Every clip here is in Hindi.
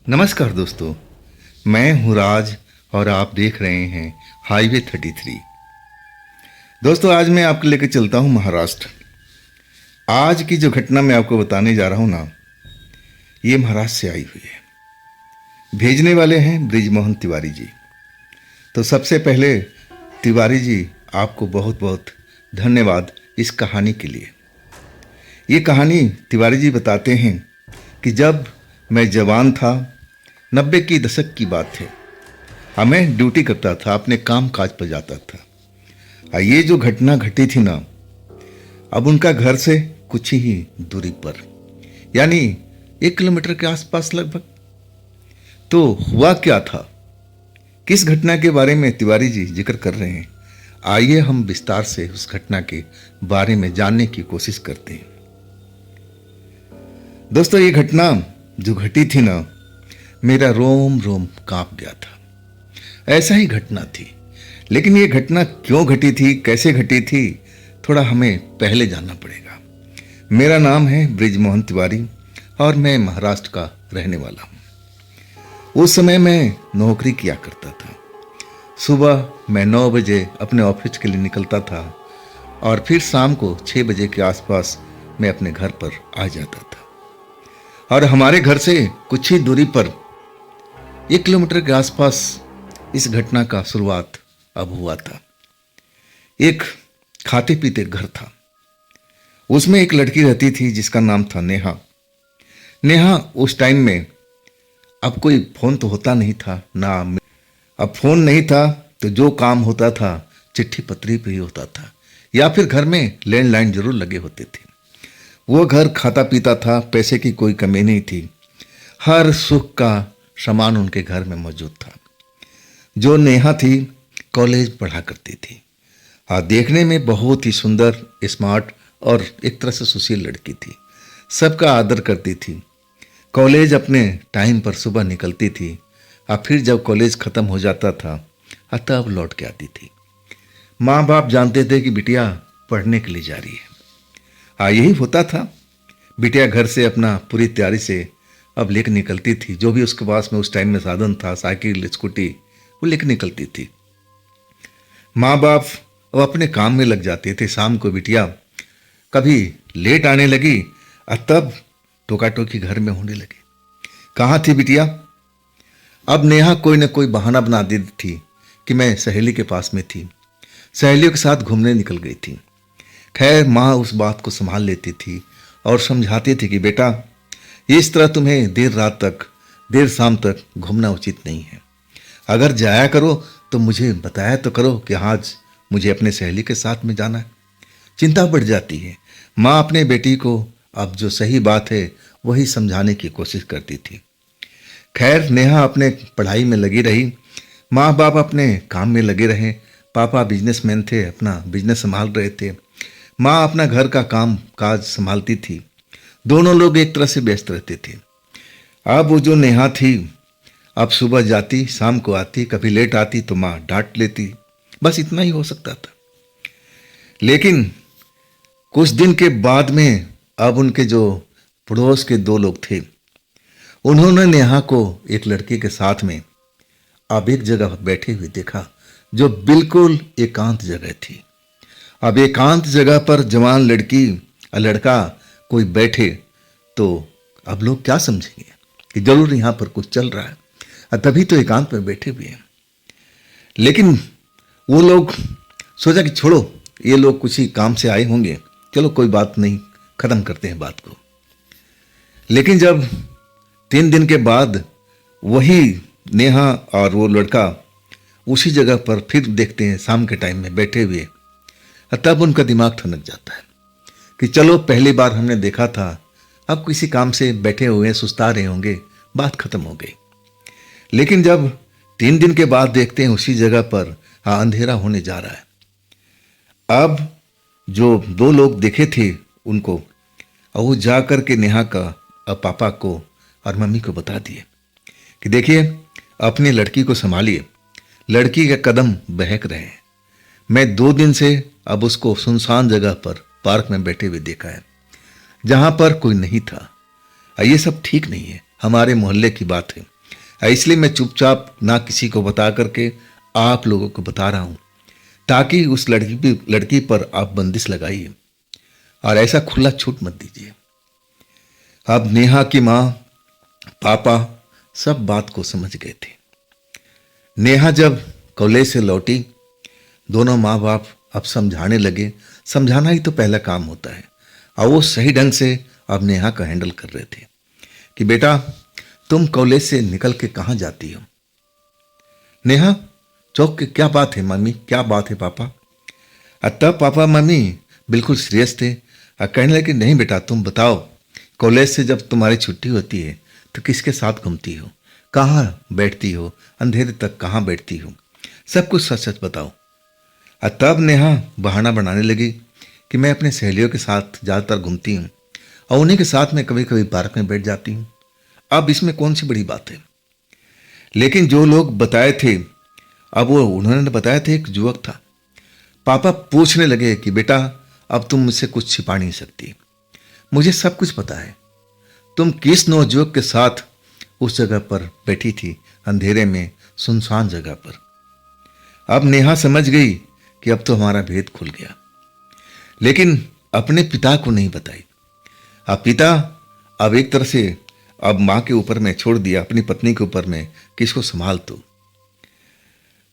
नमस्कार दोस्तों, मैं हूँ राज और आप देख रहे हैं हाईवे 33। दोस्तों, आज मैं आपको लेकर चलता हूँ महाराष्ट्र। आज की जो घटना मैं आपको बताने जा रहा हूँ ना, ये महाराष्ट्र से आई हुई है। भेजने वाले हैं ब्रिजमोहन तिवारी जी। तो सबसे पहले तिवारी जी, आपको बहुत बहुत धन्यवाद इस कहानी के लिए। ये कहानी तिवारी जी बताते हैं कि जब मैं जवान था, 90 की दशक की बात है, मैं ड्यूटी करता था, अपने काम काज पर जाता था। ये जो घटना घटी थी ना, अब उनका घर से कुछ ही दूरी पर, यानी 1 किलोमीटर के आसपास लगभग। तो हुआ क्या था, किस घटना के बारे में तिवारी जी जिक्र कर रहे हैं, आइए हम विस्तार से उस घटना के बारे में जानने की कोशिश करते हैं। दोस्तों, ये घटना जो घटी थी ना, मेरा रोम रोम कांप गया था। ऐसा ही घटना थी, लेकिन ये घटना क्यों घटी थी, कैसे घटी थी, थोड़ा हमें पहले जानना पड़ेगा। मेरा नाम है ब्रिजमोहन तिवारी और मैं महाराष्ट्र का रहने वाला हूँ। उस समय मैं नौकरी किया करता था। सुबह मैं 9 बजे अपने ऑफिस के लिए निकलता था और फिर शाम को 6 बजे के आसपास मैं अपने घर पर आ जाता था। और हमारे घर से कुछ ही दूरी पर 1 किलोमीटर के आसपास इस घटना का शुरुआत अब हुआ था। एक खाते पीते घर था, उसमें एक लड़की रहती थी जिसका नाम था नेहा। नेहा उस टाइम में, अब कोई फोन तो होता नहीं था ना, अब फोन नहीं था तो जो काम होता था चिट्ठी पत्री पे ही होता था, या फिर घर में लैंडलाइन जरूर लगे होते थे। वो घर खाता पीता था, पैसे की कोई कमी नहीं थी, हर सुख का सामान उनके घर में मौजूद था। जो नेहा थी, कॉलेज पढ़ा करती थी। हाँ, देखने में बहुत ही सुंदर, स्मार्ट और एक तरह से सुशील लड़की थी। सबका आदर करती थी। कॉलेज अपने टाइम पर सुबह निकलती थी और फिर जब कॉलेज ख़त्म हो जाता था तब लौट के आती थी। माँ बाप जानते थे कि बिटिया पढ़ने के लिए जा रही है। हाँ, यही होता था। बिटिया घर से अपना पूरी तैयारी से अब लेकर निकलती थी, जो भी उसके पास में उस टाइम में साधन था, साइकिल, स्कूटी, वो लेकर निकलती थी। माँ बाप अब अपने काम में लग जाते थे। शाम को बिटिया कभी लेट आने लगी और तब टोका टोकी घर में होने लगी। कहाँ थी बिटिया? अब नेहा कोई ना कोई बहाना बना देती थी कि मैं सहेली के पास में थी, सहेलियों के साथ घूमने निकल गई थी। खैर, माँ उस बात को संभाल लेती थी और समझाती थी कि बेटा, इस तरह तुम्हें देर रात तक, देर शाम तक घूमना उचित नहीं है। अगर जाया करो तो मुझे बताया तो करो कि आज मुझे अपने सहेली के साथ में जाना है। चिंता बढ़ जाती है। माँ अपने बेटी को अब जो सही बात है वही समझाने की कोशिश करती थी। खैर, नेहा अपने पढ़ाई में लगी रही, माँ बाप अपने काम में लगे रहे। पापा बिजनेसमैन थे, अपना बिजनेस संभाल रहे थे। माँ अपना घर का काम काज संभालती थी। दोनों लोग एक तरह से व्यस्त रहते थे। अब वो जो नेहा थी, अब सुबह जाती, शाम को आती, कभी लेट आती तो माँ डांट लेती। बस इतना ही हो सकता था। लेकिन कुछ दिन के बाद में अब उनके जो पड़ोस के 2 लोग थे, उन्होंने नेहा को एक लड़के के साथ में अब एक जगह बैठे हुए देखा, जो बिल्कुल एकांत जगह थी। अब एकांत जगह पर जवान लड़की और लड़का कोई बैठे तो अब लोग क्या समझेंगे कि जरूर यहाँ पर कुछ चल रहा है, और तभी तो एकांत में बैठे हुए हैं। लेकिन वो लोग सोचा कि छोड़ो, ये लोग कुछ ही काम से आए होंगे, चलो कोई बात नहीं, खत्म करते हैं बात को। लेकिन जब 3 दिन के बाद वही नेहा और वो लड़का उसी जगह पर फिर देखते हैं शाम के टाइम में बैठे हुए, तब उनका दिमाग ठनक जाता है कि चलो, पहली बार हमने देखा था, अब किसी काम से बैठे हुए सुस्ता रहे होंगे, बात खत्म हो गई। लेकिन जब 3 दिन के बाद देखते हैं उसी जगह पर अंधेरा होने जा रहा है। अब जो 2 लोग देखे थे उनको, वो जा कर के नेहा का पापा को और मम्मी को बता दिए कि देखिए, अपनी लड़की को संभालिए, लड़की के कदम बहक रहे हैं। मैं 2 दिन से अब उसको सुनसान जगह पर पार्क में बैठे हुए देखा है, जहां पर कोई नहीं था। ये सब ठीक नहीं है, हमारे मोहल्ले की बात है, इसलिए मैं चुपचाप ना किसी को बता करके आप लोगों को बता रहा हूं, ताकि उस लड़की पर आप बंदिश लगाइए और ऐसा खुला छूट मत दीजिए। अब नेहा की माँ पापा सब बात को समझ गए थे। नेहा जब कॉलेज से लौटी, दोनों माँ बाप अब समझाने लगे। समझाना ही तो पहला काम होता है, और वो सही ढंग से अब नेहा का हैंडल कर रहे थे कि बेटा तुम कॉलेज से निकल के कहाँ जाती हो। नेहा चौक के, क्या बात है मम्मी, क्या बात है पापा। तब पापा मम्मी बिल्कुल सीरियस थे और कहने लगे नहीं बेटा तुम बताओ, कॉलेज से जब तुम्हारी छुट्टी होती है तो किसके साथ घूमती हो, कहाँ बैठती हो, अंधेरे तक कहाँ बैठती हो, सब कुछ सच सच बताओ। तब नेहा बहाना बनाने लगी कि मैं अपने सहेलियों के साथ ज़्यादातर घूमती हूँ और उन्हीं के साथ मैं कभी कभी पार्क में बैठ जाती हूँ। अब इसमें कौन सी बड़ी बात है। लेकिन जो लोग बताए थे, अब वो उन्होंने बताया था एक युवक था। पापा पूछने लगे कि बेटा अब तुम मुझसे कुछ छिपा नहीं सकती, मुझे सब कुछ पता है, तुम किस नौजुवक के साथ उस जगह पर बैठी थी, अंधेरे में सुनसान जगह पर। अब नेहा समझ गई कि अब तो हमारा भेद खुल गया, लेकिन अपने पिता को नहीं बताई। अब पिता अब एक तरह से अब माँ के ऊपर में छोड़ दिया, अपनी पत्नी के ऊपर में, किसको संभाल तू।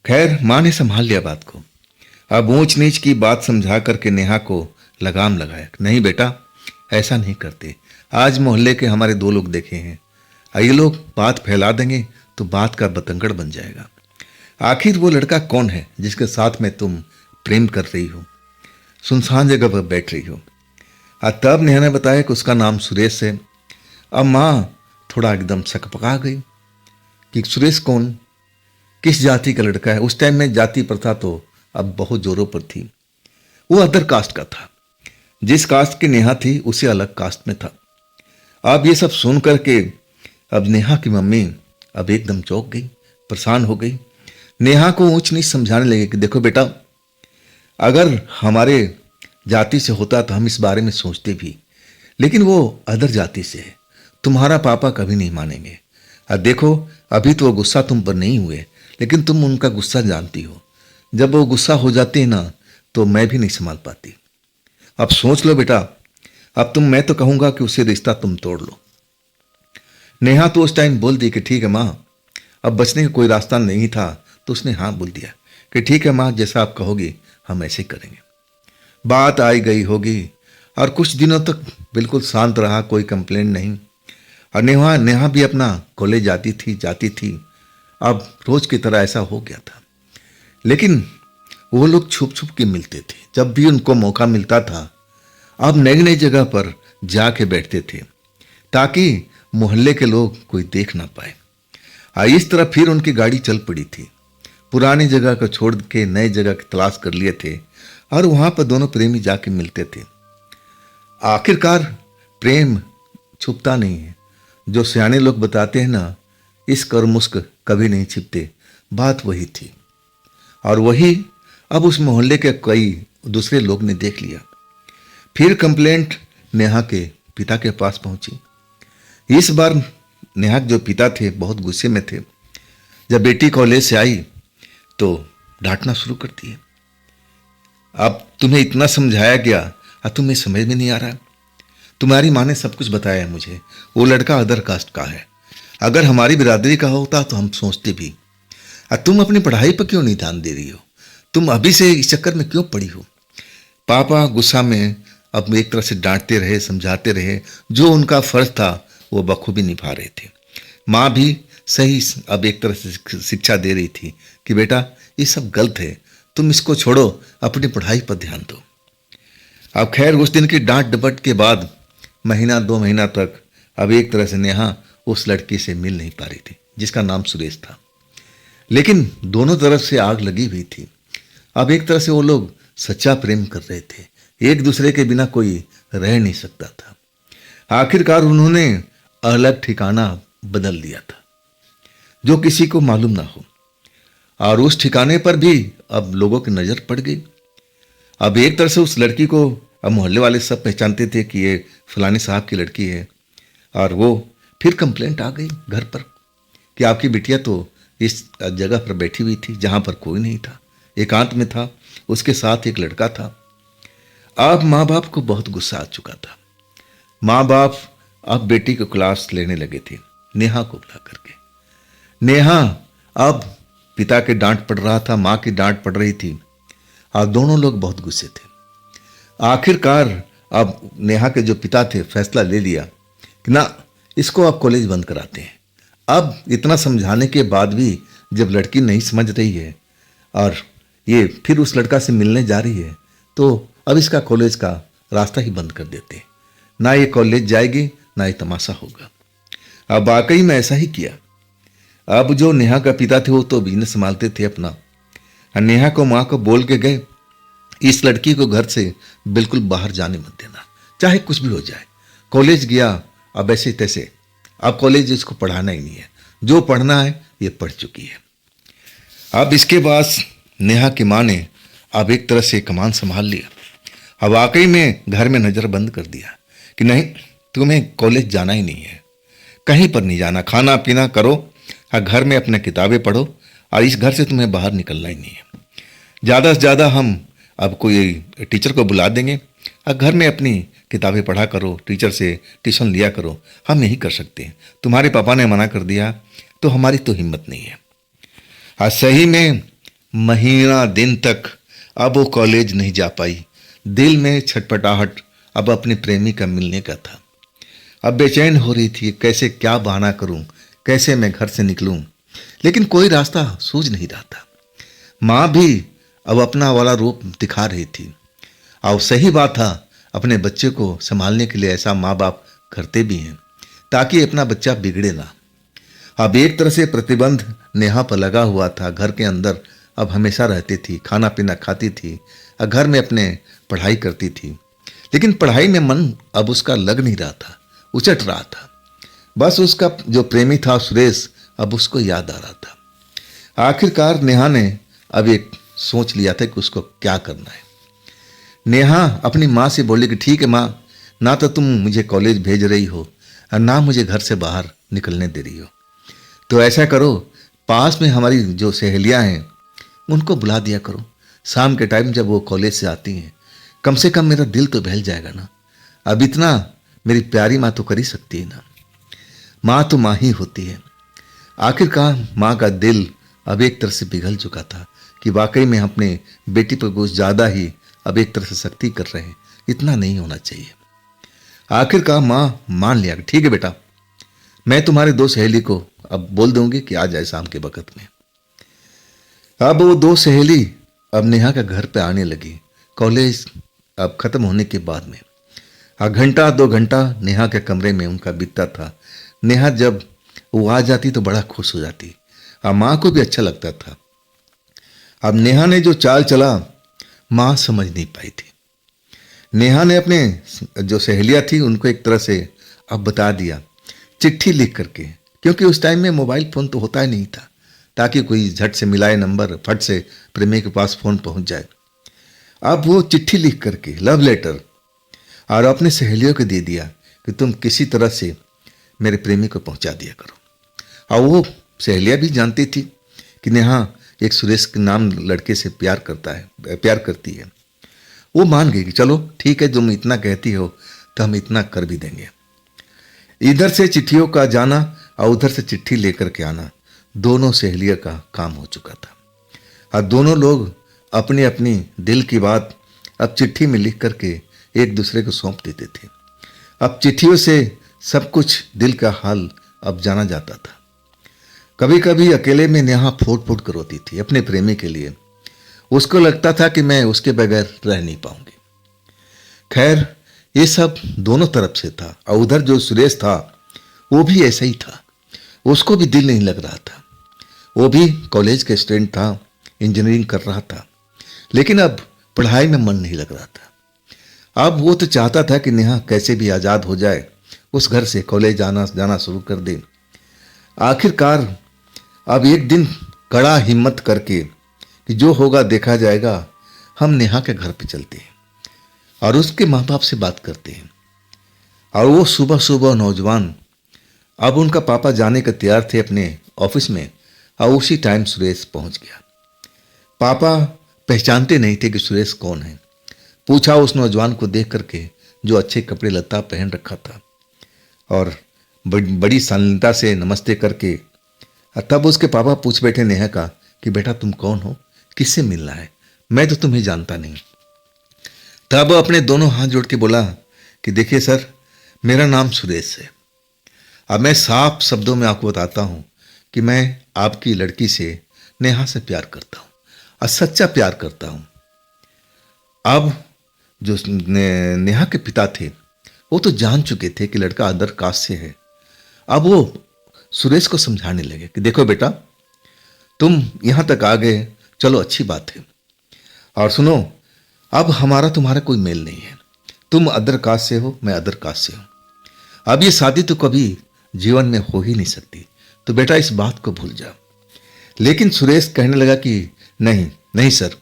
खैर माँ ने संभाल लिया बात को। अब ऊंच नीच की बात समझा करके नेहा को लगाम लगाया, नहीं बेटा ऐसा नहीं करते, आज मोहल्ले के हमारे 2 लोग देखे हैं, ये लोग बात फैला देंगे तो बात का बतंगड़ बन जाएगा। आखिर वो लड़का कौन है जिसके साथ में तुम प्रेम कर रही हो, सुनसान जगह पर बैठ रही हो। तब नेहा ने बताया कि उसका नाम सुरेश है। अब माँ थोड़ा एकदम सकपका गई कि सुरेश कौन, किस जाति का लड़का है। उस टाइम में जाति प्रथा तो अब बहुत जोरों पर थी। वो अदर कास्ट का था, जिस कास्ट की नेहा थी उसे अलग कास्ट में था। अब ये सब सुन करके अब नेहा की मम्मी अब एकदम चौंक गई, परेशान हो गई। नेहा को ऊंच नीच समझाने लगे कि देखो बेटा, अगर हमारे जाति से होता तो हम इस बारे में सोचते भी, लेकिन वो अदर जाति से है, तुम्हारा पापा कभी नहीं मानेंगे। अब देखो अभी तो वो गुस्सा तुम पर नहीं हुए, लेकिन तुम उनका गुस्सा जानती हो, जब वो गुस्सा हो जाती है ना तो मैं भी नहीं संभाल पाती। अब सोच लो बेटा, अब मैं तो कहूंगा कि उससे रिश्ता तुम तोड़ लो। नेहा तो उस टाइम बोल दी कि ठीक है माँ, अब बचने का कोई रास्ता नहीं था, तो उसने हाँ बोल दिया कि ठीक है माँ, जैसा आप कहोगी हम ऐसे ही करेंगे। बात आई गई होगी और कुछ दिनों तक बिल्कुल शांत रहा, कोई कंप्लेंट नहीं। और नेहा भी अपना कॉलेज जाती थी। अब रोज की तरह ऐसा हो गया था। लेकिन वो लोग छुप छुप के मिलते थे, जब भी उनको मौका मिलता था। अब नई नई जगह पर जाके बैठते थे ताकि मोहल्ले के लोग कोई देख ना पाए। इस तरह फिर उनकी गाड़ी चल पड़ी थी। पुरानी जगह को छोड़ के नई जगह की तलाश कर लिए थे और वहां पर दोनों प्रेमी जाके मिलते थे। आखिरकार प्रेम छुपता नहीं है, जो सियाने लोग बताते हैं ना, इश्क और मुस्क कभी नहीं छिपते, बात वही थी। और वही अब उस मोहल्ले के कई दूसरे लोग ने देख लिया। फिर कंप्लेंट नेहा के पिता के पास पहुंची। इस बार नेहा के जो पिता थे बहुत गुस्से में थे। जब बेटी कॉलेज से आई तो डांटना शुरू कर दिए। अब तुम्हें इतना समझाया गया और तुम्हें समझ में नहीं आ रहा। तुम्हारी माँ ने सब कुछ बताया है मुझे, वो लड़का अदर कास्ट का है, अगर हमारी बिरादरी का होता तो हम सोचते भी। तुम अपनी पढ़ाई पर क्यों नहीं ध्यान दे रही हो, तुम अभी से इस चक्कर में क्यों पड़ी हो। पापा गुस्सा में अब एक तरह से डांटते रहे, समझाते रहे, जो उनका फर्ज था वो बखूबी निभा रहे थे। माँ भी सही अब एक तरह से शिक्षा दे रही थी कि बेटा ये सब गलत है, तुम इसको छोड़ो, अपनी पढ़ाई पर ध्यान दो। अब खैर उस दिन की डांट डपट के बाद महीना 2 महीना तक अब एक तरह से नेहा उस लड़की से मिल नहीं पा रही थी जिसका नाम सुरेश था। लेकिन दोनों तरफ से आग लगी हुई थी। अब एक तरह से वो लोग सच्चा प्रेम कर रहे थे, एक दूसरे के बिना कोई रह नहीं सकता था। आखिरकार उन्होंने अलग ठिकाना बदल लिया था जो किसी को मालूम ना हो, और उस ठिकाने पर भी अब लोगों की नजर पड़ गई। अब एक तरह से उस लड़की को अब मोहल्ले वाले सब पहचानते थे कि ये फलाने साहब की लड़की है, और वो फिर कंप्लेंट आ गई घर पर कि आपकी बिटिया तो इस जगह पर बैठी हुई थी जहाँ पर कोई नहीं था, एकांत में था, उसके साथ एक लड़का था। अब माँ बाप को बहुत गुस्सा आ चुका था। माँ बाप अब बेटी को क्लास लेने लगे थे, नेहा को बुला करके। नेहा अब पिता के डांट पड़ रहा था, माँ की डांट पड़ रही थी, और दोनों लोग बहुत गुस्से थे। आखिरकार अब नेहा के जो पिता थे फैसला ले लिया कि ना, इसको अब कॉलेज बंद कराते हैं। अब इतना समझाने के बाद भी जब लड़की नहीं समझ रही है और ये फिर उस लड़का से मिलने जा रही है, तो अब इसका कॉलेज का रास्ता ही बंद कर देते हैं। ना ये कॉलेज जाएगी, ना ये तमाशा होगा। अब वाकई में ऐसा ही किया। अब जो नेहा का पिता थे वो तो बिजनेस संभालते थे अपना, और नेहा को माँ को बोल के गए, इस लड़की को घर से बिल्कुल बाहर जाने मत देना, चाहे कुछ भी हो जाए। कॉलेज गया, अब ऐसे तैसे, अब कॉलेज इसको पढ़ाना ही नहीं है, जो पढ़ना है ये पढ़ चुकी है। अब इसके बाद नेहा की माँ ने अब एक तरह से कमान संभाल लिया। अब वाकई में घर में नज़र बंद कर दिया कि नहीं, तुम्हें कॉलेज जाना ही नहीं है, कहीं पर नहीं जाना, खाना पीना करो और घर में अपने किताबें पढ़ो, और इस घर से तुम्हें बाहर निकलना ही नहीं है। ज़्यादा से ज़्यादा हम अब कोई टीचर को बुला देंगे और घर में अपनी किताबें पढ़ा करो, टीचर से ट्यूशन लिया करो, हम यही कर सकते हैं। तुम्हारे पापा ने मना कर दिया तो हमारी तो हिम्मत नहीं है। आज सही में महीना दिन तक अब वो कॉलेज नहीं जा पाई। दिल में छटपटाहट अब अपने प्रेमी का मिलने का था। अब बेचैन हो रही थी, कैसे क्या बहाना करूं, कैसे मैं घर से निकलूं, लेकिन कोई रास्ता सूझ नहीं रहा था। माँ भी अब अपना वाला रूप दिखा रही थी, और सही बात था, अपने बच्चे को संभालने के लिए ऐसा माँ बाप करते भी हैं ताकि अपना बच्चा बिगड़े ना। अब एक तरह से प्रतिबंध नेहा पर लगा हुआ था। घर के अंदर अब हमेशा रहती थी, खाना पीना खाती थी और घर में अपने पढ़ाई करती थी, लेकिन पढ़ाई में मन अब उसका लग नहीं रहा था, उचट रहा था। बस उसका जो प्रेमी था सुरेश, अब उसको याद आ रहा था। आखिरकार नेहा ने अब एक सोच लिया था कि उसको क्या करना है। नेहा अपनी माँ से बोली कि ठीक है माँ, ना तो तुम मुझे कॉलेज भेज रही हो और ना मुझे घर से बाहर निकलने दे रही हो, तो ऐसा करो, पास में हमारी जो सहेलियाँ हैं उनको बुला दिया करो। शाम के टाइम जब वो कॉलेज से आती हैं, कम से कम मेरा दिल तो बहल जाएगा ना। अब इतना मेरी प्यारी माँ तो कर ही सकती है ना, माँ तो माँ ही होती है। आखिरकार माँ का दिल अब एक तरह से पिघल चुका था कि वाकई में अपने बेटी पर कुछ ज़्यादा ही अब एक तरह से सख्ती कर रहे हैं, इतना नहीं होना चाहिए। आखिरकार माँ मान लिया, ठीक है बेटा, मैं तुम्हारे दो सहेली को अब बोल दूंगी कि आ जाए शाम के वक्त में। अब वो दो सहेली अब नेहा के घर पे आने लगी, कॉलेज अब ख़त्म होने के बाद में। घंटा 2 घंटा नेहा के कमरे में उनका बीतता था। नेहा जब वो आ जाती तो बड़ा खुश हो जाती, और माँ को भी अच्छा लगता था। अब नेहा ने जो चाल चला, माँ समझ नहीं पाई थी। नेहा ने अपने जो सहेलियाँ थी उनको एक तरह से अब बता दिया, चिट्ठी लिख करके, क्योंकि उस टाइम में मोबाइल फ़ोन तो होता ही नहीं था, ताकि कोई झट से मिलाए नंबर, फट से प्रेमी के पास फ़ोन पहुंच जाए। अब वो चिट्ठी लिख करके, लव लेटर, और अपने सहेलियों को दे दिया कि तुम किसी तरह से मेरे प्रेमी को पहुंचा दिया करो। और वो सहेलियाँ भी जानती थी कि नेहा एक सुरेश के नाम लड़के से प्यार करती है। वो मान गई कि चलो ठीक है, तुम इतना कहती हो तो हम इतना कर भी देंगे। इधर से चिट्ठियों का जाना और उधर से चिट्ठी लेकर के आना, दोनों सहेलियों का काम हो चुका था। और दोनों लोग अपनी अपनी दिल की बात अब चिट्ठी में लिख करके एक दूसरे को सौंप देते थे। अब चिट्ठियों से सब कुछ दिल का हाल अब जाना जाता था। कभी कभी अकेले में नेहा फूट फूट कर रोती थी अपने प्रेमी के लिए। उसको लगता था कि मैं उसके बगैर रह नहीं पाऊंगी। खैर, ये सब दोनों तरफ से था, और उधर जो सुरेश था वो भी ऐसा ही था। उसको भी दिल नहीं लग रहा था। वो भी कॉलेज के स्टूडेंट था, इंजीनियरिंग कर रहा था, लेकिन अब पढ़ाई में मन नहीं लग रहा था। अब वो तो चाहता था कि नेहा कैसे भी आज़ाद हो जाए, उस घर से कॉलेज आना जाना शुरू कर दे। आखिरकार अब एक दिन कड़ा हिम्मत करके कि जो होगा देखा जाएगा, हम नेहा के घर पे चलते हैं और उसके माँ बाप से बात करते हैं। और वो सुबह सुबह नौजवान, अब उनका पापा जाने का तैयार थे अपने ऑफिस में और उसी टाइम सुरेश पहुंच गया। पापा पहचानते नहीं थे कि सुरेश कौन है। पूछा उस नौजवान को देख करके जो अच्छे कपड़े लत्ता पहन रखा था, और बड़ी शालीनता से नमस्ते करके तब उसके पापा पूछ बैठे नेहा का कि बेटा तुम कौन हो, किससे मिलना है, मैं तो तुम्हें जानता नहीं। तब अपने दोनों हाथ जोड़ के बोला कि देखिए सर, मेरा नाम सुरेश है। अब मैं साफ शब्दों में आपको बताता हूं कि मैं आपकी लड़की से, नेहा से प्यार करता हूं और सच्चा प्यार करता हूं। अब जो नेहा के पिता थे वो तो जान चुके थे कि लड़का अदर कास्ट से है। अब वो सुरेश को समझाने लगे कि देखो बेटा, तुम यहां तक आ गए, चलो अच्छी बात है, और सुनो, अब हमारा तुम्हारा कोई मेल नहीं है। तुम अदर कास्ट से हो, मैं अदर कास्ट से हूं। अब ये शादी तो कभी जीवन में हो ही नहीं सकती, तो बेटा इस बात को भूल जाओ। लेकिन सुरेश कहने लगा कि नहीं नहीं सर,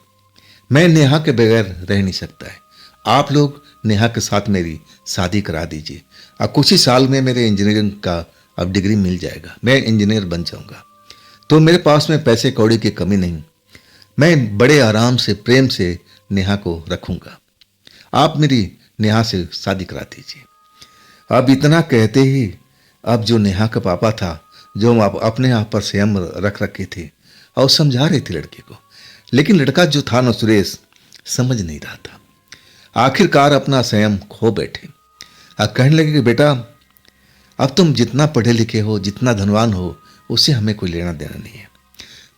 मैं नेहा के बगैर रह नहीं सकता है। आप लोग नेहा के साथ मेरी शादी करा दीजिए, और कुछ ही साल में मेरे इंजीनियरिंग का अब डिग्री मिल जाएगा, मैं इंजीनियर बन जाऊंगा, तो मेरे पास में पैसे कौड़ी की कमी नहीं, मैं बड़े आराम से प्रेम से नेहा को रखूंगा, आप मेरी नेहा से शादी करा दीजिए। अब इतना कहते ही अब जो नेहा का पापा था, जो अपने आप पर संयम रख रखे थे और समझा रहे थे लड़के को, लेकिन लड़का जो था ना सुरेश, समझ नहीं रहा था। आखिरकार अपना संयम खो बैठे और कहने लगे कि बेटा, अब तुम जितना पढ़े लिखे हो, जितना धनवान हो, उससे हमें कोई लेना देना नहीं है।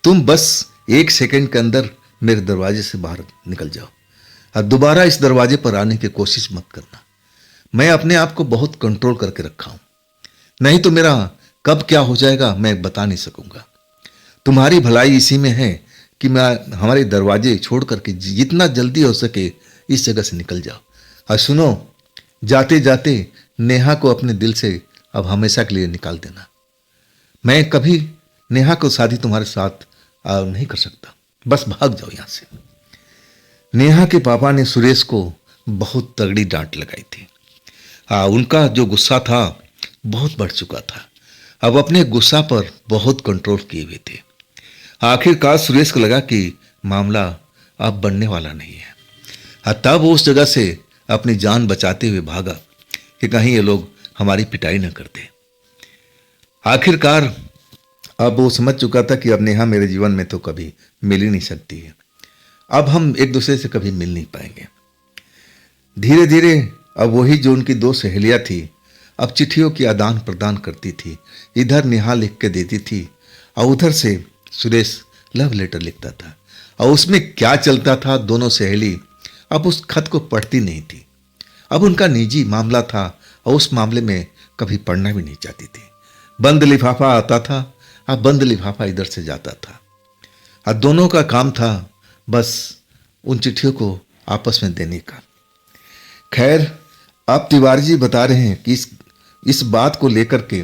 तुम बस 1 सेकंड के अंदर मेरे दरवाजे से बाहर निकल जाओ और दोबारा इस दरवाजे पर आने की कोशिश मत करना। मैं अपने आप को बहुत कंट्रोल करके रखा हूं, नहीं तो मेरा कब क्या हो जाएगा मैं बता नहीं सकूंगा। तुम्हारी भलाई इसी में है कि मैं हमारे दरवाजे छोड़ करके जितना जल्दी हो सके इस जगह से निकल जाओ। और सुनो, जाते जाते नेहा को अपने दिल से अब हमेशा के लिए निकाल देना। मैं कभी नेहा को शादी तुम्हारे साथ नहीं कर सकता, बस भाग जाओ यहां से। नेहा के पापा ने सुरेश को बहुत तगड़ी डांट लगाई थी। उनका जो गुस्सा था बहुत बढ़ चुका था। अब अपने गुस्सा पर बहुत कंट्रोल किए हुए थे। आखिरकार सुरेश को लगा कि मामला अब बनने वाला नहीं है। तब वो उस जगह से अपनी जान बचाते हुए भागा कि कहीं ये लोग हमारी पिटाई न करते। आखिरकार अब वो समझ चुका था कि अब नेहा मेरे जीवन में तो कभी मिल ही नहीं सकती है, अब हम एक दूसरे से कभी मिल नहीं पाएंगे। धीरे धीरे अब वही जो उनकी 2 सहेलियां थी, अब चिट्ठियों की आदान प्रदान करती थी। इधर नेहा लिख के देती थी और उधर से सुरेश लव लेटर लिखता था, और उसमें क्या चलता था दोनों सहेली अब उस खत को पढ़ती नहीं थी। अब उनका निजी मामला था और उस मामले में कभी पढ़ना भी नहीं चाहती थी। बंद लिफाफा आता था, अब बंद लिफाफा इधर से जाता था, और दोनों का काम था बस उन चिट्ठियों को आपस में देने का। खैर, अब तिवारी जी बता रहे हैं कि इस बात को लेकर के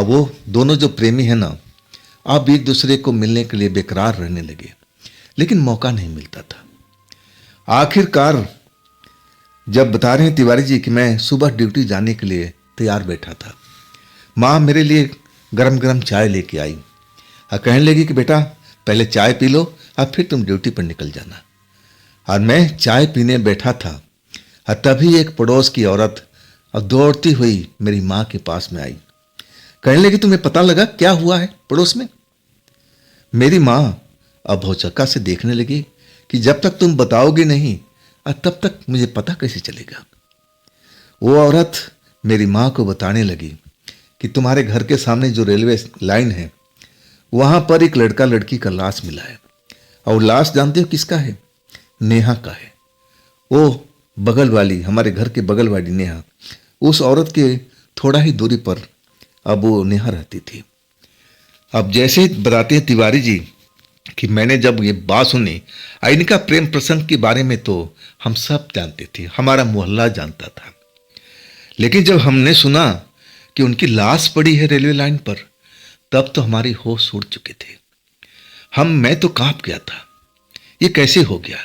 वो दोनों जो प्रेमी हैं ना, अब एक दूसरे को मिलने के लिए बेकरार रहने लगे, लेकिन मौका नहीं मिलता था। आखिरकार जब बता रहे हैं तिवारी जी कि मैं सुबह ड्यूटी जाने के लिए तैयार बैठा था, माँ मेरे लिए गरम गरम चाय लेके आई और कहने लगी कि बेटा पहले चाय पी लो और फिर तुम ड्यूटी पर निकल जाना। और मैं चाय पीने बैठा था और तभी एक पड़ोस की औरत और दौड़ती हुई मेरी माँ के पास में आई। कहने लगी तुम्हें पता लगा क्या हुआ है पड़ोस में? मेरी माँ अब भौचक्का से देखने लगी कि जब तक तुम बताओगे नहीं तब तक मुझे पता कैसे चलेगा। वो औरत मेरी माँ को बताने लगी कि तुम्हारे घर के सामने जो रेलवे लाइन है वहां पर एक लड़का लड़की का लाश मिला है, और लाश जानते हो किसका है? नेहा का है। वो बगल वाली, हमारे घर के बगल वाली नेहा, उस औरत के थोड़ा ही दूरी पर अब वो नेहा रहती थी। अब जैसे ही बताते हैं तिवारी जी कि मैंने जब ये बात सुनी, इनका प्रेम प्रसंग के बारे में तो हम सब जानते थे, हमारा मोहल्ला जानता था, लेकिन जब हमने सुना कि उनकी लाश पड़ी है रेलवे लाइन पर, तब तो हमारी होश उड़ चुके थे। मैं तो कांप गया था, ये कैसे हो गया।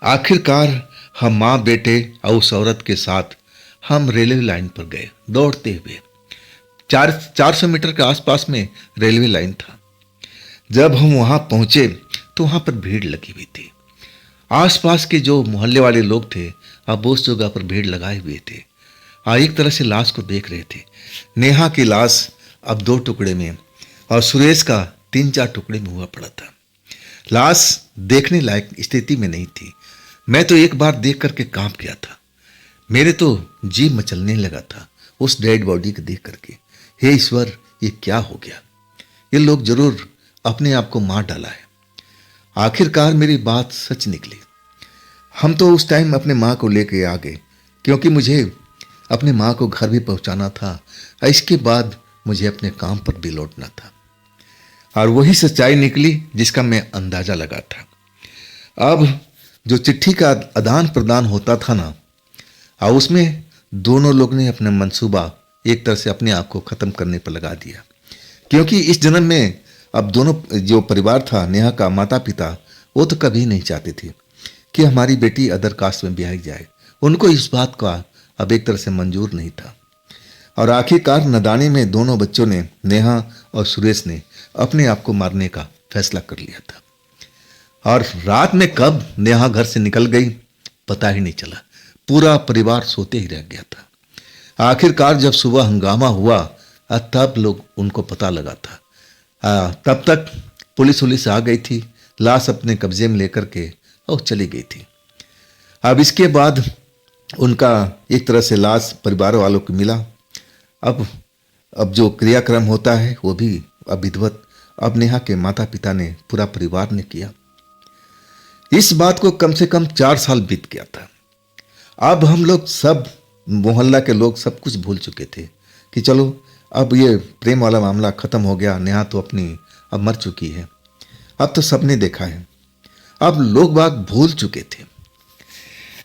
आखिरकार हम माँ बेटे और उस औरत के साथ हम रेलवे लाइन पर गए दौड़ते हुए। 400 मीटर के आसपास में रेलवे लाइन था। जब हम वहां पहुंचे तो वहां पर भीड़ लगी हुई थी। आसपास के जो मोहल्ले वाले लोग थे अब उस जगह पर भीड़ लगाए हुए थे, एक तरह से लाश को देख रहे थे। नेहा की लाश अब 2 टुकड़े में और सुरेश का 3-4 टुकड़े में हुआ पड़ा था। लाश देखने लायक स्थिति में नहीं थी। मैं तो एक बार देख करके कांप गया था। मेरे तो जी मचलने लगा था उस डेड बॉडी को देख करके। हे ईश्वर, ये क्या हो गया? ये लोग जरूर अपने आप को मार डाला है। आखिरकार मेरी बात सच निकली। हम तो उस टाइम अपने माँ को लेके आ गए, क्योंकि मुझे अपने माँ को घर भी पहुंचाना था। इसके बाद मुझे अपने काम पर भी लौटना था। और वही सच्चाई निकली जिसका मैं अंदाजा लगा था। अब जो चिट्ठी का आदान प्रदान होता था ना, और उसमें दोनों लोग ने अपना मंसूबा एक तरह से अपने आप को खत्म करने पर लगा दिया। क्योंकि इस जन्म में अब दोनों जो परिवार था, नेहा का माता पिता, वो तो कभी नहीं चाहते थे कि हमारी बेटी अदर कास्ट में ब्याही जाए। उनको इस बात का अब एक तरह से मंजूर नहीं था। और आखिरकार नादानी में दोनों बच्चों ने, नेहा और सुरेश ने, अपने आप को मारने का फैसला कर लिया था। और रात में कब नेहा घर से निकल गई पता ही नहीं चला। पूरा परिवार सोते ही रह गया था। आखिरकार जब सुबह हंगामा हुआ तब लोग उनको पता लगा था। तब तक पुलिस आ गई थी, लाश अपने कब्जे में लेकर के और चली गई थी। अब इसके बाद उनका एक तरह से लाश परिवार वालों को मिला। अब जो क्रियाक्रम होता है वो भी अब विधिवत अब नेहा के माता पिता ने, पूरा परिवार ने किया। इस बात को कम से कम 4 साल बीत गया था। अब हम लोग सब मोहल्ला के लोग सब कुछ भूल चुके थे कि चलो अब ये प्रेम वाला मामला खत्म हो गया। नेहा तो अपनी अब मर चुकी है, अब तो सबने देखा है। अब लोग बाग भूल चुके थे।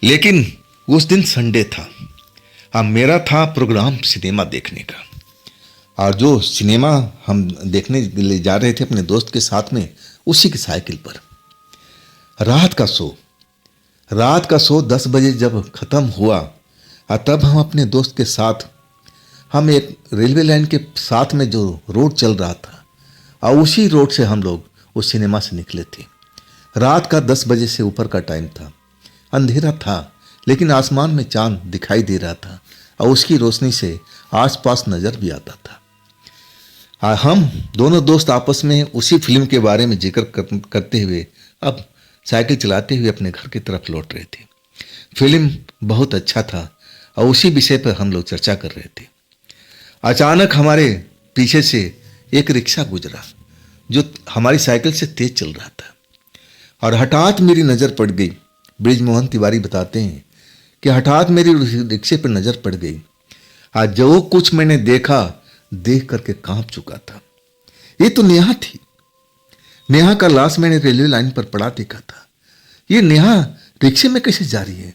लेकिन उस दिन संडे था। अब मेरा था प्रोग्राम सिनेमा देखने का। और जो सिनेमा हम देखने ले जा रहे थे अपने दोस्त के साथ में, उसी की साइकिल पर। रात का शो 10 बजे जब खत्म हुआ, तब हम अपने दोस्त के साथ, हम एक रेलवे लाइन के साथ में जो रोड चल रहा था, और उसी रोड से हम लोग उस सिनेमा से निकले थे। रात का 10 बजे से ऊपर का टाइम था। अंधेरा था, लेकिन आसमान में चांद दिखाई दे रहा था और उसकी रोशनी से आसपास नजर भी आता था। हम दोनों दोस्त आपस में उसी फिल्म के बारे में जिक्र करते हुए अब साइकिल चलाते हुए अपने घर की तरफ लौट रहे थे। फिल्म बहुत अच्छा था और उसी विषय पर हम लोग चर्चा कर रहे थे। अचानक हमारे पीछे से एक रिक्शा गुजरा जो हमारी साइकिल से तेज चल रहा था, और हठात मेरी नज़र पड़ गई। ब्रिजमोहन तिवारी बताते हैं कि हठात मेरी रिक्शे पर नज़र पड़ गई। आज जो कुछ मैंने देखा, देख करके कांप चुका था। ये तो नेहा थी। नेहा का लाश मैंने रेलवे लाइन पर पड़ा देखा था। ये नेहा रिक्शे में कैसे जा रही है?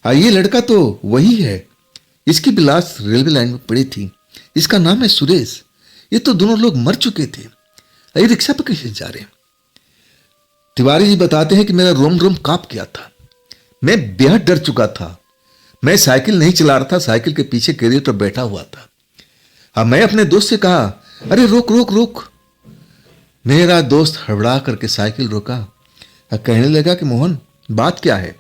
ये लड़का तो वही है, इसकी भी लाश रेलवे लाइन में पड़ी थी। इसका नाम है सुरेश। ये तो दोनों लोग मर चुके थे, ये रिक्शा पर कैसे जा रहे हैं? तिवारी जी बताते हैं कि मेरा रोम रोम कांप गया था। मैं बेहद डर चुका था। मैं साइकिल नहीं चला रहा था, साइकिल के पीछे कैरियर पर बैठा हुआ था। अब मैं अपने दोस्त से कहा, अरे रोक रोक रोक। मेरा दोस्त हड़बड़ा करके साइकिल रोका और कहने लगा कि मोहन, बात क्या है?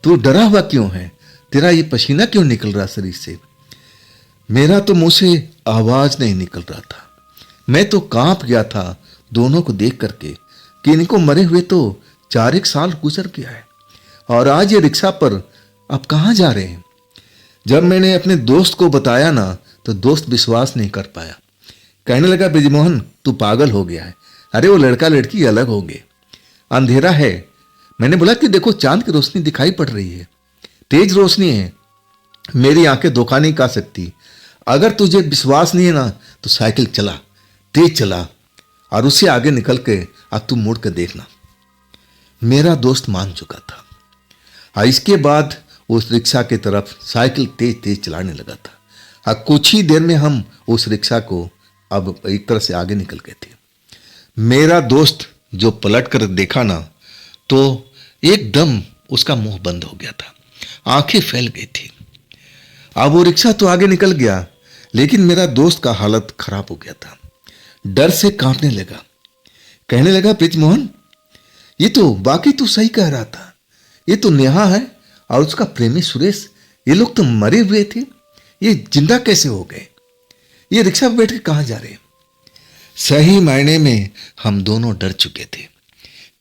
तू डरा हुआ क्यों है? तेरा ये पसीना क्यों निकल रहा शरीर से? मेरा तो मुंह से आवाज नहीं निकल रहा था। मैं तो कांप गया था दोनों को देख करके कि इनको मरे हुए तो 4-1 साल गुजर गया है, और आज ये रिक्शा पर अब कहाँ जा रहे हैं? जब मैंने अपने दोस्त को बताया ना, तो दोस्त विश्वास नहीं कर पाया। कहने लगा, ब्रिजमोहन तू पागल हो गया है। अरे वो लड़का लड़की अलग होंगे, अंधेरा है। मैंने बोला कि देखो चांद की रोशनी दिखाई पड़ रही है, तेज रोशनी है, मेरी आंखें धोखा नहीं खा सकती। अगर तुझे विश्वास नहीं है ना तो साइकिल चला, तेज चला, और उससे आगे निकल के अब तू मुड़ के देखना। मेरा दोस्त मान चुका था, और इसके बाद उस रिक्शा की तरफ साइकिल तेज तेज चलाने लगा था। और कुछ ही देर में हम उस रिक्शा को अब एक तरह से आगे निकल गए थे। मेरा दोस्त जो पलट कर देखा ना, तो एकदम उसका मुंह बंद हो गया था, आंखें फैल गई थी। अब वो रिक्शा तो आगे निकल गया, लेकिन मेरा दोस्त का हालत खराब हो गया था। डर से कांपने लगा। कहने लगा, ब्रिजमोहन, ये तो बाकी तू सही कह रहा था। ये तो नेहा है और उसका प्रेमी सुरेश, ये लोग तो मरे हुए थे, ये जिंदा कैसे हो गए? ये रिक्शा पर बैठ के कहां जा रहे हैं? सही मायने में हम दोनों डर चुके थे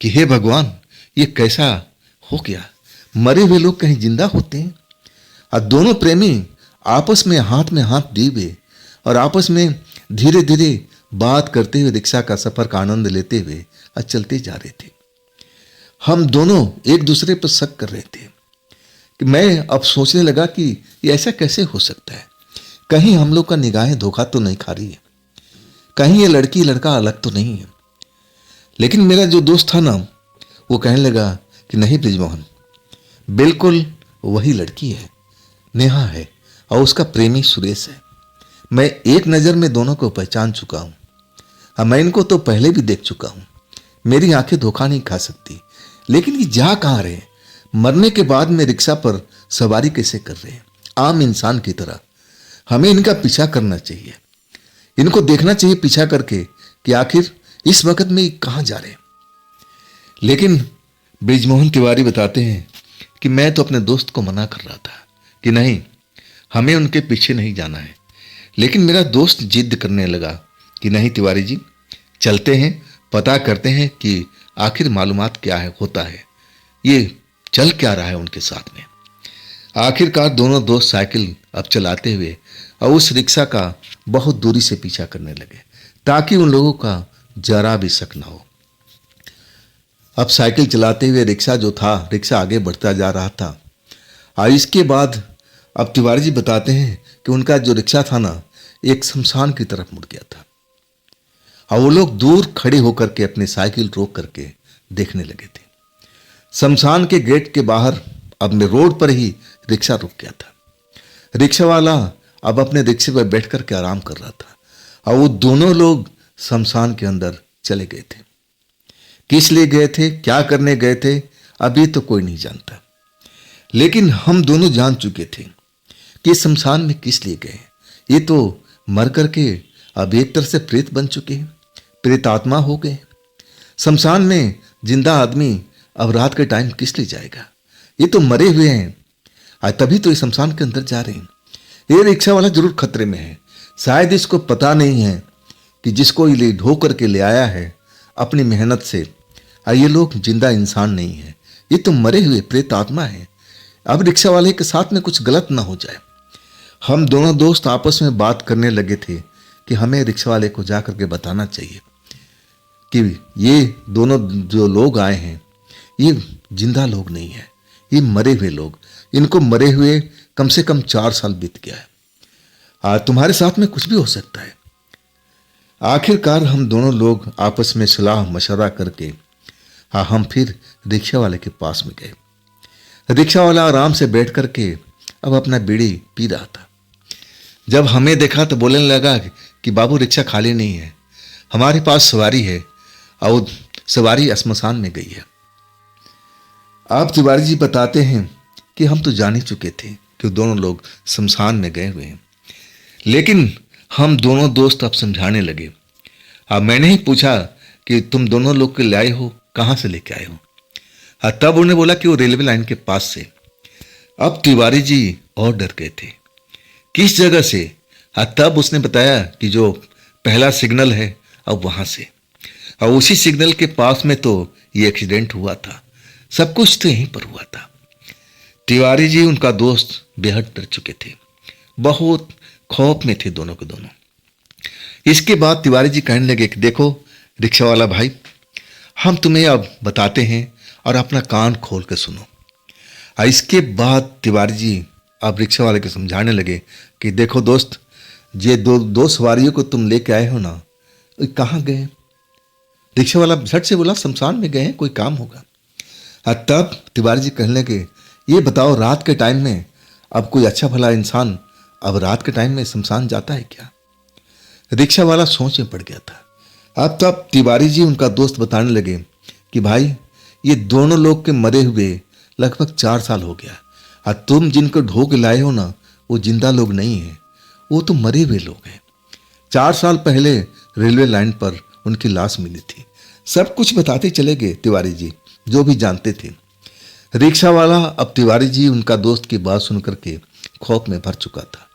कि हे भगवान, ये कैसा हो गया? मरे हुए लोग कहीं जिंदा होते हैं? और दोनों प्रेमी आपस में हाथ दिए हुए और आपस में धीरे धीरे बात करते हुए रिक्शा का सफर का आनंद लेते हुए और चलते जा रहे थे। हम दोनों एक दूसरे पर शक कर रहे थे कि मैं अब सोचने लगा कि ये ऐसा कैसे हो सकता है? कहीं हम लोग का निगाहें धोखा तो नहीं खा रही है, कहीं ये लड़की लड़का अलग तो नहीं है। लेकिन मेरा जो दोस्त था ना, वो कहने लगा कि नहीं ब्रिजमोहन, बिल्कुल वही लड़की है, नेहा है और उसका प्रेमी सुरेश है। मैं एक नज़र में दोनों को पहचान चुका हूं और मैं इनको तो पहले भी देख चुका हूं। मेरी आंखें धोखा नहीं खा सकती। लेकिन ये जा कहाँ रहे? मरने के बाद में रिक्शा पर सवारी कैसे कर रहे हैं आम इंसान की तरह? हमें इनका पीछा करना चाहिए, इनको देखना चाहिए पीछा करके कि आखिर इस वक्त में कहाँ जा रहे हैं। लेकिन ब्रिजमोहन तिवारी बताते हैं कि मैं तो अपने दोस्त को मना कर रहा था कि नहीं, हमें उनके पीछे नहीं जाना है। लेकिन मेरा दोस्त जिद करने लगा कि नहीं तिवारी जी, चलते हैं, पता करते हैं कि आखिर मालूमात क्या है, होता है, ये चल क्या रहा है उनके साथ में। आखिरकार दोनों दोस्त साइकिल अब चलाते हुए और उस रिक्शा का बहुत दूरी से पीछा करने लगे ताकि उन लोगों का जरा भी शक ना हो। अब साइकिल चलाते हुए रिक्शा जो था, रिक्शा आगे बढ़ता जा रहा था। और इसके बाद अब तिवारी जी बताते हैं कि उनका जो रिक्शा था ना, एक शमशान की तरफ मुड़ गया था और वो लोग दूर खड़े होकर के अपनी साइकिल रोक करके देखने लगे थे। शमशान के गेट के बाहर अब में रोड पर ही रिक्शा रुक गया था। रिक्शा वाला अब अपने रिक्शे पर बैठ करके आराम कर रहा था और वो दोनों लोग शमशान के अंदर चले गए थे। किस लिए गए थे, क्या करने गए थे, अभी तो कोई नहीं जानता। लेकिन हम दोनों जान चुके थे कि शमशान में किस लिए गए। ये तो मर करके अब एक तरह से प्रेत बन चुके हैं, प्रेत आत्मा हो गए। शमशान में जिंदा आदमी अब रात के टाइम किस लिए जाएगा? ये तो मरे हुए हैं, आज तभी तो इस शमशान के अंदर जा रहे हैं। ये रिक्शा वाला जरूर खतरे में है। शायद इसको पता नहीं है कि जिसको ये ढो करके ले आया है अपनी मेहनत से, और ये लोग जिंदा इंसान नहीं है, ये तो मरे हुए प्रेत आत्मा है। अब रिक्शा वाले के साथ में कुछ गलत ना हो जाए। हम दोनों दोस्त आपस में बात करने लगे थे कि हमें रिक्शा वाले को जा करके बताना चाहिए कि ये दोनों जो लोग आए हैं ये जिंदा लोग नहीं है, ये मरे हुए लोग, इनको मरे हुए कम से कम 4 साल बीत गया है। तुम्हारे साथ में कुछ भी हो सकता है। आखिरकार हम दोनों लोग आपस में सलाह मशवरा करके हम फिर रिक्शा वाले के पास में गए। रिक्शा वाला आराम से बैठ करके अब अपना बीड़ी पी रहा था। जब हमें देखा तो बोलने लगा कि बाबू रिक्शा खाली नहीं है, हमारे पास सवारी है और सवारी श्मशान में गई है। आप तिवारी जी बताते हैं कि हम तो जान ही चुके थे कि दोनों लोग शमशान में गए हुए हैं। लेकिन हम दोनों दोस्त अब समझाने लगे। अब मैंने ही पूछा कि तुम दोनों लोग के लाए हो, कहाँ से लेके आए हो? तब उन्होंने बोला कि वो रेलवे लाइन के पास से। अब तिवारी जी और डर गए थे, किस जगह से? तब उसने बताया कि जो पहला सिग्नल है अब वहां से, और उसी सिग्नल के पास में तो ये एक्सीडेंट हुआ था। सब कुछ तो यहीं पर हुआ था। तिवारी जी उनका दोस्त बेहद डर चुके थे, बहुत खौफ में थे दोनों के दोनों। इसके बाद तिवारी जी कहने लगे कि देखो रिक्शा वाला भाई, हम तुम्हें अब बताते हैं और अपना कान खोल के सुनो। इसके बाद तिवारी जी अब रिक्शा वाले को समझाने लगे कि देखो दोस्त, ये दो सवारियों को तुम लेके आए हो ना, कहाँ गए? रिक्शा वाला झट से बोला शमशान में गए हैं, कोई काम होगा। तब तिवारी जी कहने लगे ये बताओ रात के टाइम में अब कोई अच्छा भला इंसान अब रात के टाइम में शमशान जाता है क्या? रिक्शा वाला सोच में पड़ गया था। अब तब तिवारी जी उनका दोस्त बताने लगे कि भाई ये दोनों लोग के मरे हुए लगभग 4 साल हो गया, और तुम जिनको ढो के लाए हो ना वो जिंदा लोग नहीं है, वो तो मरे हुए लोग हैं। 4 साल पहले रेलवे लाइन पर उनकी लाश मिली थी। सब कुछ बताते चले गए तिवारी जी, जो भी जानते थे। रिक्शा वाला, अब तिवारी जी उनका दोस्त की बात सुनकर के खौफ में भर चुका था,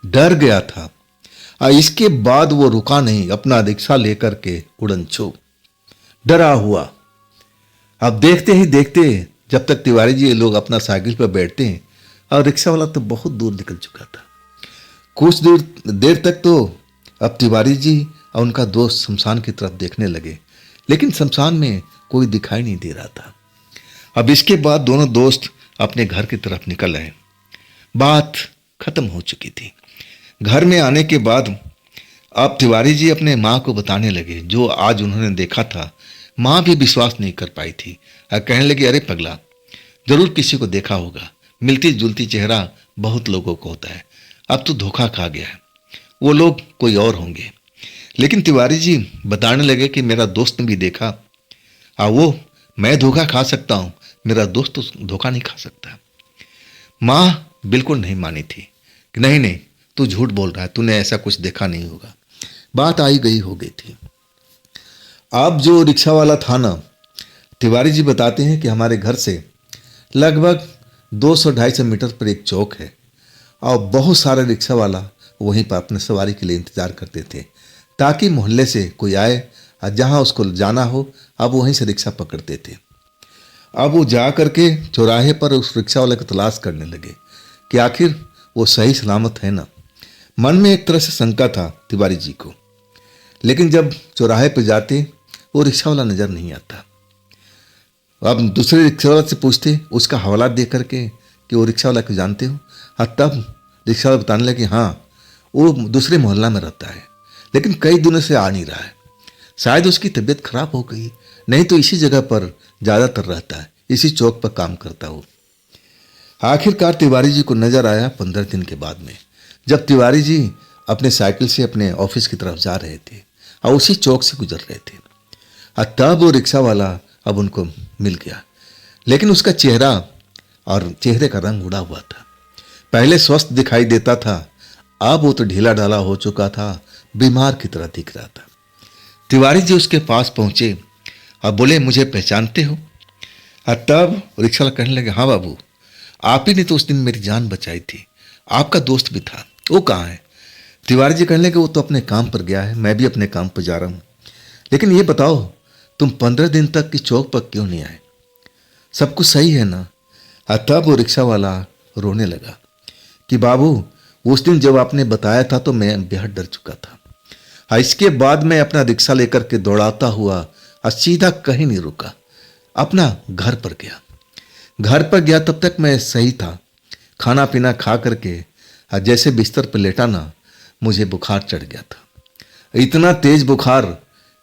डर गया था। और इसके बाद वो रुका नहीं, अपना रिक्शा लेकर के उड़न छू डरा हुआ। अब देखते ही देखते जब तक तिवारी जी ये लोग अपना साइकिल पर बैठते हैं, और रिक्शा वाला तो बहुत दूर निकल चुका था। कुछ देर तक तो अब तिवारी जी और उनका दोस्त शमशान की तरफ देखने लगे, लेकिन शमशान में कोई दिखाई नहीं दे रहा था। अब इसके बाद दोनों दोस्त अपने घर की तरफ निकल आए। बात खत्म हो चुकी थी। घर में आने के बाद अब तिवारी जी अपने माँ को बताने लगे जो आज उन्होंने देखा था। माँ भी विश्वास नहीं कर पाई थी और कहने लगी, अरे पगला, जरूर किसी को देखा होगा, मिलती जुलती चेहरा बहुत लोगों को होता है, अब तो धोखा खा गया है, वो लोग कोई और होंगे। लेकिन तिवारी जी बताने लगे कि मेरा दोस्त ने भी देखा, वो मैं धोखा खा सकता हूँ, मेरा दोस्त तो धोखा नहीं खा सकता। माँ बिल्कुल नहीं मानी थी कि नहीं नहीं, तू झूठ बोल रहा है, तूने ऐसा कुछ देखा नहीं होगा। बात आई गई हो गई थी। अब जो रिक्शा वाला था ना, तिवारी जी बताते हैं कि हमारे घर से लगभग 200-250 मीटर पर एक चौक है, और बहुत सारे रिक्शा वाला वहीं पर अपने सवारी के लिए इंतजार करते थे, ताकि मोहल्ले से कोई आए और जहाँ उसको जाना हो अब वहीं से रिक्शा पकड़ते थे। अब वो जा करके चौराहे पर उस रिक्शा वाले को तलाश करने लगे कि आखिर वो सही सलामत है ना। मन में एक तरह से शंका था तिवारी जी को, लेकिन जब चौराहे पर जाते वो रिक्शा वाला नजर नहीं आता। अब दूसरे रिक्शा वाला से पूछते उसका हवाला दे करके कि वो रिक्शा वाला को जानते हो, और तब रिक्शा वाला बताने लगे हाँ, वो दूसरे मोहल्ला में रहता है, लेकिन कई दिनों से आ नहीं रहा है, शायद उसकी तबीयत खराब हो गई, नहीं तो इसी जगह पर ज़्यादातर रहता है, इसी चौक पर काम करता हो। आखिरकार तिवारी जी को नजर आया 15 दिन के बाद में, जब तिवारी जी अपने साइकिल से अपने ऑफिस की तरफ जा रहे थे और उसी चौक से गुजर रहे थे। और तब वो रिक्शा वाला अब उनको मिल गया, लेकिन उसका चेहरा और चेहरे का रंग उड़ा हुआ था। पहले स्वस्थ दिखाई देता था, अब वो तो ढीला ढाला हो चुका था, बीमार की तरह दिख रहा था। तिवारी जी उसके पास पहुंचे और बोले, मुझे पहचानते हो? और तब रिक्शा वाला कहने लगे, हाँ बाबू, आप ही ने तो उस दिन मेरी जान बचाई थी, आपका दोस्त भी था, वो कहाँ है? तिवारी जी कहने लगे, वो तो अपने काम पर गया है, मैं भी अपने काम पर जा रहा हूँ, लेकिन ये बताओ तुम 15 दिन तक की चौक पर क्यों नहीं आए? सब कुछ सही है ना? और तब वो रिक्शा वाला रोने लगा कि बाबू, उस दिन जब आपने बताया था तो मैं बेहद डर चुका था, और इसके बाद मैं अपना रिक्शा लेकर के दौड़ाता हुआ और सीधा कहीं नहीं रुका, अपना घर पर गया। घर पर गया तब तक मैं सही था, खाना पीना खा करके और जैसे बिस्तर पर लेटा ना, मुझे बुखार चढ़ गया था। इतना तेज बुखार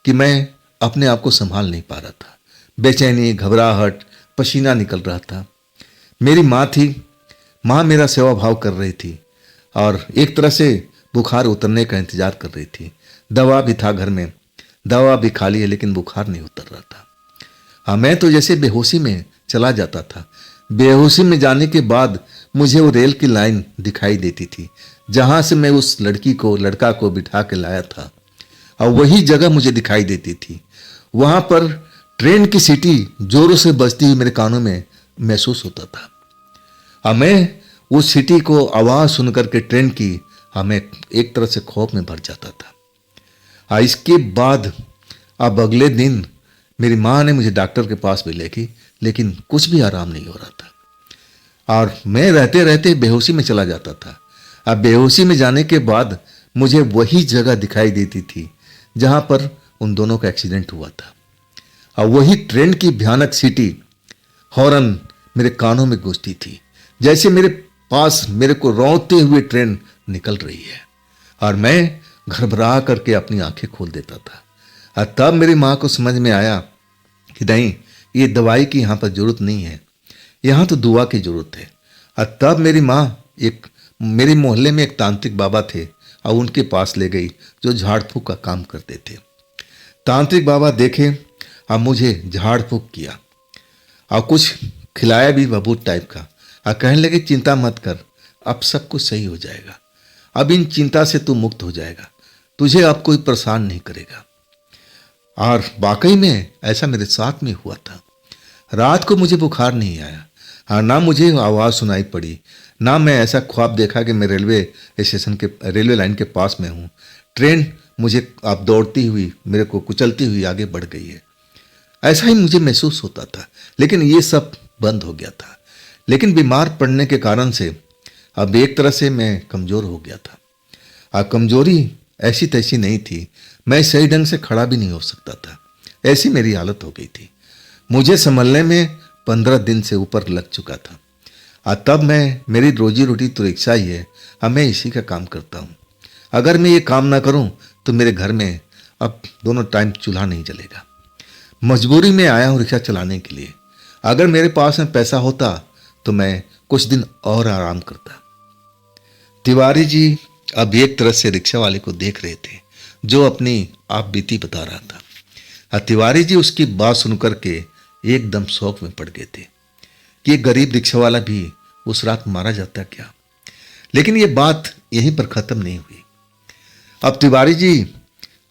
कि मैं अपने आप को संभाल नहीं पा रहा था, बेचैनी, घबराहट, पसीना निकल रहा था। मेरी माँ थी, माँ मेरा सेवा भाव कर रही थी और एक तरह से बुखार उतरने का इंतजार कर रही थी। दवा भी था घर में, दवा भी खा ली है, लेकिन बुखार नहीं उतर रहा था। हाँ, मैं तो जैसे बेहोशी में चला जाता था। बेहोशी में जाने के बाद मुझे वो रेल की लाइन दिखाई देती थी जहाँ से मैं उस लड़का को बिठा के लाया था, और वही जगह मुझे दिखाई देती थी। वहाँ पर ट्रेन की सीटी जोरों से बजती हुई मेरे कानों में महसूस होता था, और मैं उस सीटी को आवाज़ सुन करके ट्रेन की, हमें एक तरह से खौफ में भर जाता था। इसके बाद अब अगले दिन मेरी माँ ने मुझे डॉक्टर के पास भी ले गई, लेकिन कुछ भी आराम नहीं हो रहा था, और मैं रहते रहते बेहोशी में चला जाता था। अब बेहोशी में जाने के बाद मुझे वही जगह दिखाई देती थी जहाँ पर उन दोनों का एक्सीडेंट हुआ था, और वही ट्रेन की भयानक सीटी, हॉर्न मेरे कानों में गूंजती थी, जैसे मेरे पास मेरे को रौंदते हुए ट्रेन निकल रही है, और मैं घबरा करके अपनी आंखें खोल देता था। और तब मेरी माँ को समझ में आया कि नहीं, ये दवाई की यहाँ पर जरूरत नहीं है, यहाँ तो दुआ की जरूरत है। और तब मेरी माँ मेरे मोहल्ले में एक तांत्रिक बाबा थे, और उनके पास ले गई जो झाड़ फूक का काम करते थे। तांत्रिक बाबा देखे और मुझे झाड़ फूक किया और कुछ खिलाया भी बबूत टाइप का, और कहने लगे, चिंता मत कर, अब सब कुछ सही हो जाएगा। अब इन चिंता से तू मुक्त हो जाएगा, तुझे अब कोई परेशान नहीं करेगा। और वाकई में ऐसा मेरे साथ में हुआ था। रात को मुझे बुखार नहीं आया, हाँ, ना मुझे आवाज़ सुनाई पड़ी, ना मैं ऐसा ख्वाब देखा कि मैं रेलवे लाइन के पास में हूँ, ट्रेन मुझे अब दौड़ती हुई मेरे को कुचलती हुई आगे बढ़ गई है। ऐसा ही मुझे महसूस होता था, लेकिन ये सब बंद हो गया था। लेकिन बीमार पड़ने के कारण से अब एक तरह से मैं कमज़ोर हो गया था। कमज़ोरी ऐसी तैसी नहीं थी, मैं सही ढंग से खड़ा भी नहीं हो सकता था, ऐसी मेरी हालत हो गई थी। मुझे संभलने में 15 दिन से ऊपर लग चुका था। तब मेरी रोजी रोटी तो रिक्शा ही है, मैं इसी का काम करता हूँ। अगर मैं ये काम ना करूँ तो मेरे घर में अब दोनों टाइम चूल्हा नहीं जलेगा। मजबूरी में आया हूँ रिक्शा चलाने के लिए। अगर मेरे पास में पैसा होता तो मैं कुछ दिन और आराम करता। तिवारी जी अब एक तरह से रिक्शा वाले को देख रहे थे, जो अपनी आप बीती बता रहा था। तिवारी जी उसकी बात सुनकर के एकदम शौक में पड़ गए थे कि एक गरीब रिक्शा वाला भी उस रात मारा जाता क्या। लेकिन ये बात यहीं पर ख़त्म नहीं हुई। अब तिवारी जी,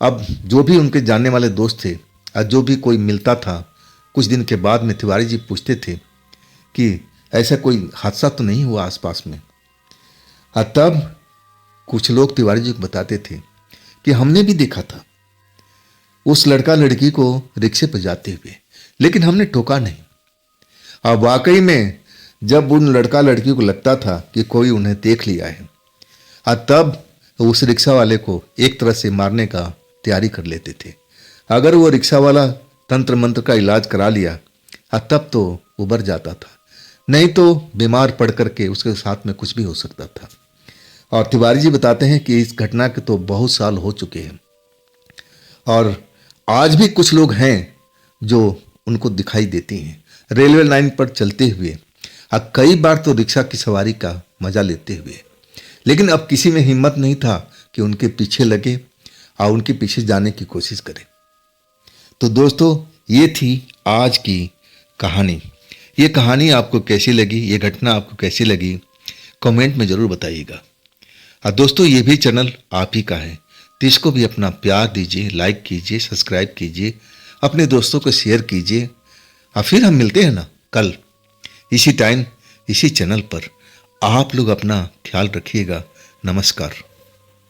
अब जो भी उनके जानने वाले दोस्त थे और जो भी कोई मिलता था, कुछ दिन के बाद में तिवारी जी पूछते थे कि ऐसा कोई हादसा तो नहीं हुआ आसपास में। तब कुछ लोग तिवारी जी को बताते थे कि हमने भी देखा था उस लड़का लड़की को रिक्शे पर जाते हुए, लेकिन हमने टोका नहीं। अब वाकई में जब उन लड़का लड़की को लगता था कि कोई उन्हें देख लिया है, तब उस रिक्शा वाले को एक तरह से मारने का तैयारी कर लेते थे। अगर वो रिक्शा वाला तंत्र मंत्र का इलाज करा लिया तब तो उबर जाता था, नहीं तो बीमार पड़ करके उसके साथ में कुछ भी हो सकता था। और तिवारी जी बताते हैं कि इस घटना के तो बहुत साल हो चुके हैं और आज भी कुछ लोग हैं जो उनको दिखाई देती हैं रेलवे लाइन पर चलते हुए, कई बार तो रिक्शा की सवारी का मजा लेते हुए। लेकिन अब किसी में हिम्मत नहीं था कि उनके पीछे लगे और उनके पीछे जाने की कोशिश करे। तो दोस्तों, ये थी आज की कहानी। ये कहानी आपको कैसी लगी, ये घटना आपको कैसी लगी, कमेंट में ज़रूर बताइएगा। दोस्तों, ये भी चैनल आप ही का है, तो इसको भी अपना प्यार दीजिए, लाइक कीजिए, सब्सक्राइब कीजिए, अपने दोस्तों को शेयर कीजिए। फिर हम मिलते हैं ना कल इसी टाइम इसी चैनल पर। आप लोग अपना ख्याल रखिएगा। नमस्कार।